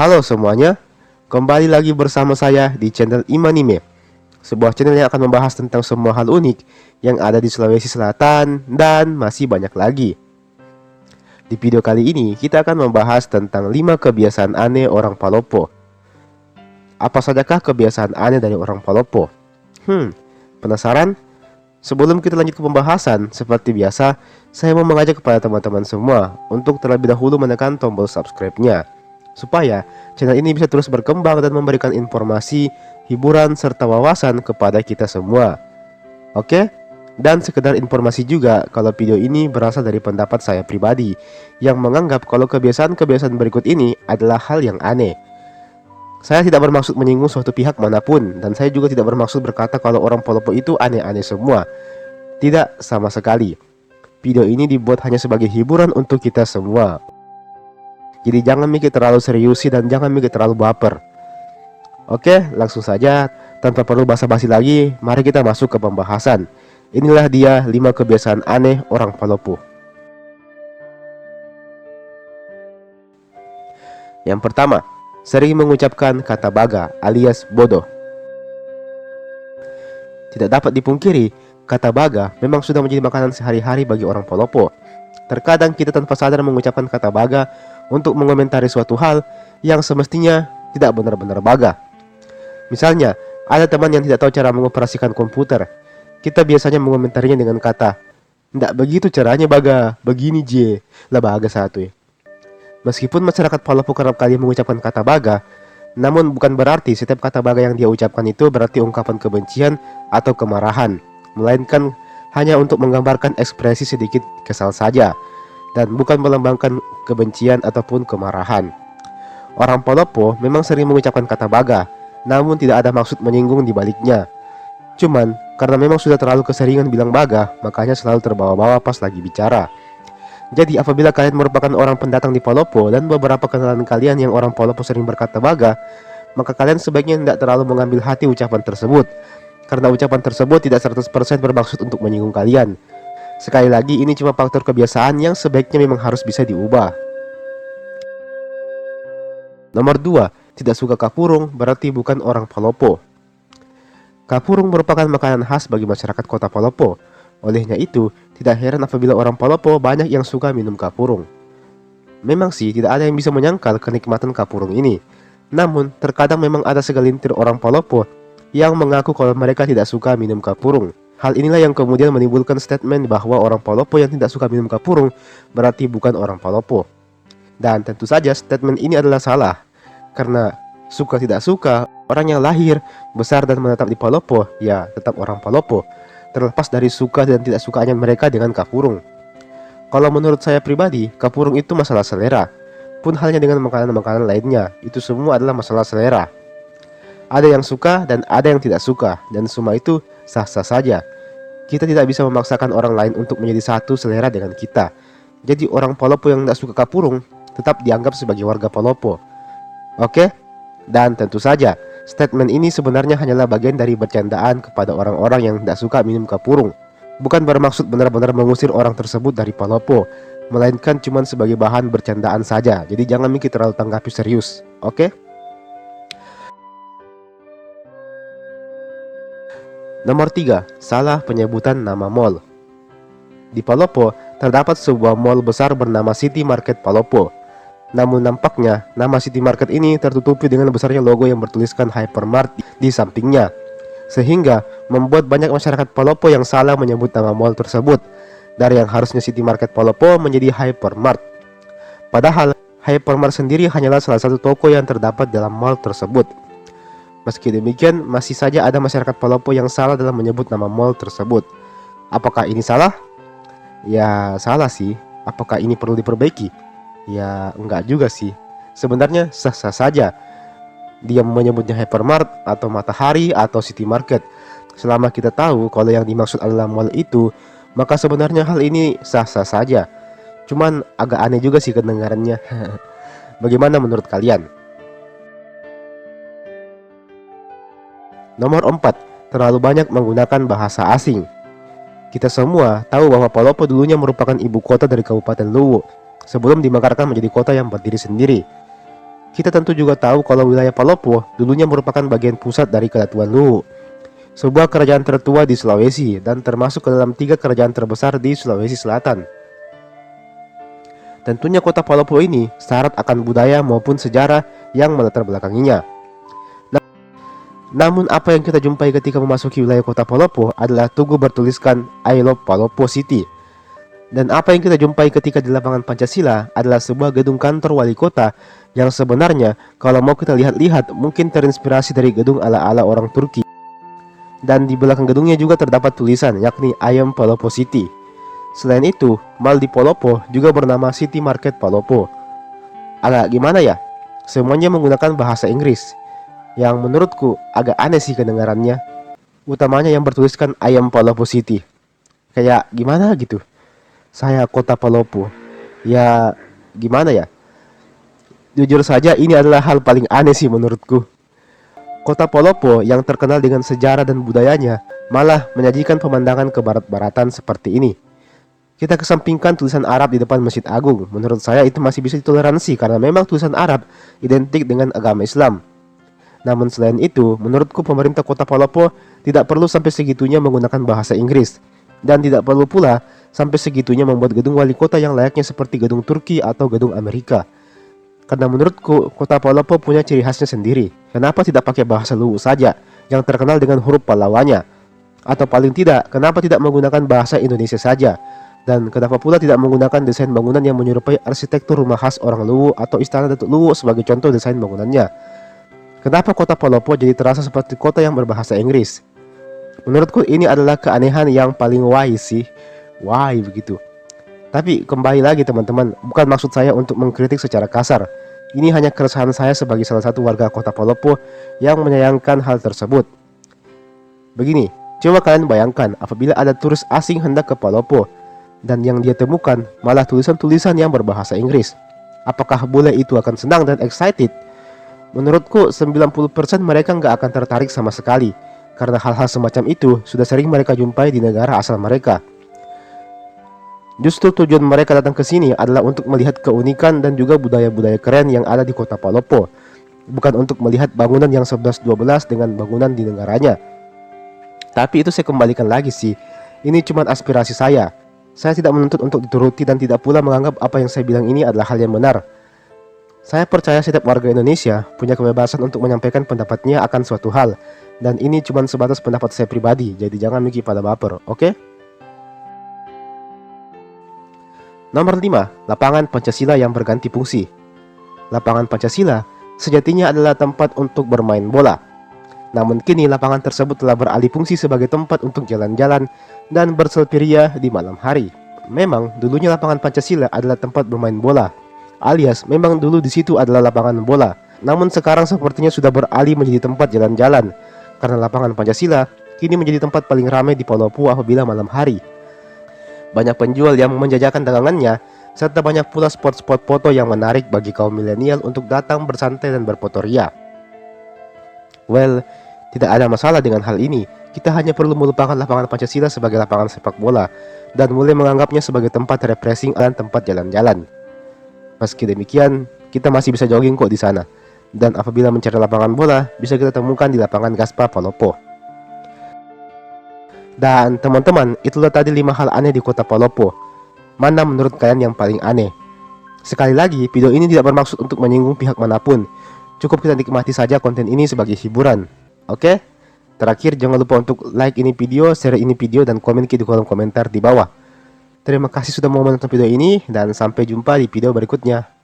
Halo semuanya, kembali lagi bersama saya di channel Imanime, sebuah channel yang akan membahas tentang semua hal unik yang ada di Sulawesi Selatan dan masih banyak lagi. Di video kali ini kita akan membahas tentang 5 kebiasaan aneh orang Palopo. Apa sajakah kebiasaan aneh dari orang Palopo? Penasaran? Sebelum kita lanjut ke pembahasan, seperti biasa, saya mau mengajak kepada teman-teman semua untuk terlebih dahulu menekan tombol subscribe-nya, supaya channel ini bisa terus berkembang dan memberikan informasi, hiburan, serta wawasan kepada kita semua. Oke? Dan sekedar informasi juga kalau video ini berasal dari pendapat saya pribadi yang menganggap kalau kebiasaan-kebiasaan berikut ini adalah hal yang aneh. Saya tidak bermaksud menyinggung suatu pihak manapun, dan saya juga tidak bermaksud berkata kalau orang Palopo itu aneh-aneh semua. Tidak sama sekali. Video ini dibuat hanya sebagai hiburan untuk kita semua. Jadi jangan mikir terlalu serius dan jangan mikir terlalu baper. Oke, langsung saja tanpa perlu basa-basi lagi, mari kita masuk ke pembahasan. Inilah dia 5 kebiasaan aneh orang Palopo. Yang pertama, sering mengucapkan kata baga alias bodoh. Tidak dapat dipungkiri, kata baga memang sudah menjadi makanan sehari-hari bagi orang Palopo. Terkadang kita tanpa sadar mengucapkan kata baga untuk mengomentari suatu hal yang semestinya tidak benar-benar baga. Misalnya, ada teman yang tidak tahu cara mengoperasikan komputer. Kita biasanya mengomentarinya dengan kata, "Nggak begitu caranya baga, begini je, lah baga satu ya." Meskipun masyarakat Palopo kerap kali mengucapkan kata baga, namun bukan berarti setiap kata baga yang dia ucapkan itu berarti ungkapan kebencian atau kemarahan, melainkan hanya untuk menggambarkan ekspresi sedikit kesal saja, dan bukan melambangkan kebencian ataupun kemarahan. Orang Palopo memang sering mengucapkan kata baga, namun tidak ada maksud menyinggung di baliknya. Cuman, karena memang sudah terlalu keseringan bilang baga, makanya selalu terbawa-bawa pas lagi bicara. Jadi apabila kalian merupakan orang pendatang di Palopo dan beberapa kenalan kalian yang orang Palopo sering berkata baga, maka kalian sebaiknya tidak terlalu mengambil hati ucapan tersebut, karena ucapan tersebut tidak 100% bermaksud untuk menyinggung kalian. Sekali lagi, ini cuma faktor kebiasaan yang sebaiknya memang harus bisa diubah. Nomor 2, tidak suka kapurung berarti bukan orang Palopo. Kapurung merupakan makanan khas bagi masyarakat kota Palopo. Olehnya itu, tidak heran apabila orang Palopo banyak yang suka minum kapurung. Memang sih, tidak ada yang bisa menyangkal kenikmatan kapurung ini. Namun, terkadang memang ada segelintir orang Palopo yang mengaku kalau mereka tidak suka minum kapurung. Hal inilah yang kemudian menimbulkan statement bahwa orang Palopo yang tidak suka minum kapurung berarti bukan orang Palopo. Dan tentu saja statement ini adalah salah, karena suka tidak suka, orang yang lahir, besar dan menetap di Palopo ya tetap orang Palopo, terlepas dari suka dan tidak sukanya mereka dengan kapurung. Kalau menurut saya pribadi, kapurung itu masalah selera. Pun halnya dengan makanan-makanan lainnya, itu semua adalah masalah selera. Ada yang suka dan ada yang tidak suka, dan semua itu sah-sah saja. Kita tidak bisa memaksakan orang lain untuk menjadi satu selera dengan kita. Jadi orang Palopo yang tidak suka kapurung tetap dianggap sebagai warga Palopo. Oke? Dan tentu saja, statement ini sebenarnya hanyalah bagian dari bercandaan kepada orang-orang yang tidak suka minum kapurung. Bukan bermaksud benar-benar mengusir orang tersebut dari Palopo, melainkan cuma sebagai bahan bercandaan saja. Jadi jangan mikir terlalu tanggapi serius. Oke? Nomor 3, salah penyebutan nama mall. Di Palopo, terdapat sebuah mall besar bernama City Market Palopo. Namun nampaknya, nama City Market ini tertutupi dengan besarnya logo yang bertuliskan Hypermart di sampingnya, sehingga membuat banyak masyarakat Palopo yang salah menyebut nama mall tersebut, dari yang harusnya City Market Palopo menjadi Hypermart. Padahal, Hypermart sendiri hanyalah salah satu toko yang terdapat dalam mall tersebut. Meski demikian, masih saja ada masyarakat Palopo yang salah dalam menyebut nama mall tersebut. Apakah ini salah? Ya, salah sih. Apakah ini perlu diperbaiki? Ya, enggak juga sih. Sebenarnya sah-sah saja dia menyebutnya Hypermart atau Matahari atau City Market. Selama kita tahu kalau yang dimaksud adalah mall itu, maka sebenarnya hal ini sah-sah saja. Cuman agak aneh juga sih kedengarannya. Bagaimana menurut kalian? Nomor 4, terlalu banyak menggunakan bahasa asing. Kita semua tahu bahwa Palopo dulunya merupakan ibu kota dari Kabupaten Luwu, sebelum dimekarkan menjadi kota yang berdiri sendiri. Kita tentu juga tahu kalau wilayah Palopo dulunya merupakan bagian pusat dari Kedatuan Luwu, sebuah kerajaan tertua di Sulawesi dan termasuk ke dalam 3 kerajaan terbesar di Sulawesi Selatan. Tentunya kota Palopo ini syarat akan budaya maupun sejarah yang melatar belakanginya. Namun apa yang kita jumpai ketika memasuki wilayah kota Palopo adalah tugu bertuliskan I Love Palopo City. Dan apa yang kita jumpai ketika di lapangan Pancasila adalah sebuah gedung kantor wali kota yang sebenarnya kalau mau kita lihat-lihat mungkin terinspirasi dari gedung ala-ala orang Turki. Dan di belakang gedungnya juga terdapat tulisan yakni I Am Palopo City. Selain itu, mal di Palopo juga bernama City Market Palopo. Agak gimana ya? Semuanya menggunakan bahasa Inggris, yang menurutku agak aneh sih kedengarannya. Utamanya yang bertuliskan I Am Palopo City. Kayak gimana gitu. Saya kota Palopo. Ya gimana ya? Jujur saja ini adalah hal paling aneh sih menurutku. Kota Palopo yang terkenal dengan sejarah dan budayanya malah menyajikan pemandangan kebarat-baratan seperti ini. Kita kesampingkan tulisan Arab di depan Masjid Agung. Menurut saya itu masih bisa ditoleransi karena memang tulisan Arab identik dengan agama Islam. Namun selain itu, menurutku pemerintah kota Palopo tidak perlu sampai segitunya menggunakan bahasa Inggris. Dan tidak perlu pula sampai segitunya membuat gedung wali kota yang layaknya seperti gedung Turki atau gedung Amerika. Karena menurutku, kota Palopo punya ciri khasnya sendiri. Kenapa tidak pakai bahasa Luwu saja, yang terkenal dengan huruf pahlawannya? Atau paling tidak, kenapa tidak menggunakan bahasa Indonesia saja? Dan kenapa pula tidak menggunakan desain bangunan yang menyerupai arsitektur rumah khas orang Luwu atau istana Datuk Luwu sebagai contoh desain bangunannya? Kenapa kota Palopo jadi terasa seperti kota yang berbahasa Inggris? Menurutku ini adalah keanehan yang paling why sih. Why begitu? Tapi kembali lagi teman-teman, bukan maksud saya untuk mengkritik secara kasar. Ini hanya keresahan saya sebagai salah satu warga kota Palopo yang menyayangkan hal tersebut. Begini, coba kalian bayangkan apabila ada turis asing hendak ke Palopo dan yang dia temukan malah tulisan-tulisan yang berbahasa Inggris. Apakah bule itu akan senang dan excited? Menurutku 90% mereka nggak akan tertarik sama sekali. Karena hal-hal semacam itu sudah sering mereka jumpai di negara asal mereka. Justru tujuan mereka datang ke sini adalah untuk melihat keunikan dan juga budaya-budaya keren yang ada di kota Palopo. Bukan untuk melihat bangunan yang 11-12 dengan bangunan di negaranya. Tapi itu saya kembalikan lagi sih. Ini cuma aspirasi saya. Saya tidak menuntut untuk dituruti dan tidak pula menganggap apa yang saya bilang ini adalah hal yang benar. Saya percaya setiap warga Indonesia punya kebebasan untuk menyampaikan pendapatnya akan suatu hal. Dan ini cuma sebatas pendapat saya pribadi, jadi jangan mikir pada baper, oke? Nomor 5, lapangan Pancasila yang berganti fungsi. Lapangan Pancasila sejatinya adalah tempat untuk bermain bola. Namun kini lapangan tersebut telah beralih fungsi sebagai tempat untuk jalan-jalan dan berselfie di malam hari. Memang dulunya lapangan Pancasila adalah tempat bermain bola, alias memang dulu di situ adalah lapangan bola. Namun sekarang sepertinya sudah beralih menjadi tempat jalan-jalan. Karena lapangan Pancasila kini menjadi tempat paling ramai di Palopo apabila malam hari. Banyak penjual yang menjajakan dagangannya, serta banyak pula spot-spot foto yang menarik bagi kaum milenial untuk datang bersantai dan berfoto ria. Well, tidak ada masalah dengan hal ini. Kita hanya perlu melupakan lapangan Pancasila sebagai lapangan sepak bola dan mulai menganggapnya sebagai tempat refreshing dan tempat jalan-jalan. Meski demikian, kita masih bisa jogging kok di sana. Dan apabila mencari lapangan bola, bisa kita temukan di lapangan Gaspa Palopo. Dan teman-teman, itulah tadi 5 hal aneh di kota Palopo. Mana menurut kalian yang paling aneh? Sekali lagi, video ini tidak bermaksud untuk menyinggung pihak manapun. Cukup kita nikmati saja konten ini sebagai hiburan. Oke? Terakhir, jangan lupa untuk like ini video, share ini video, dan komen di kolom komentar di bawah. Terima kasih sudah mau menonton video ini, dan sampai jumpa di video berikutnya.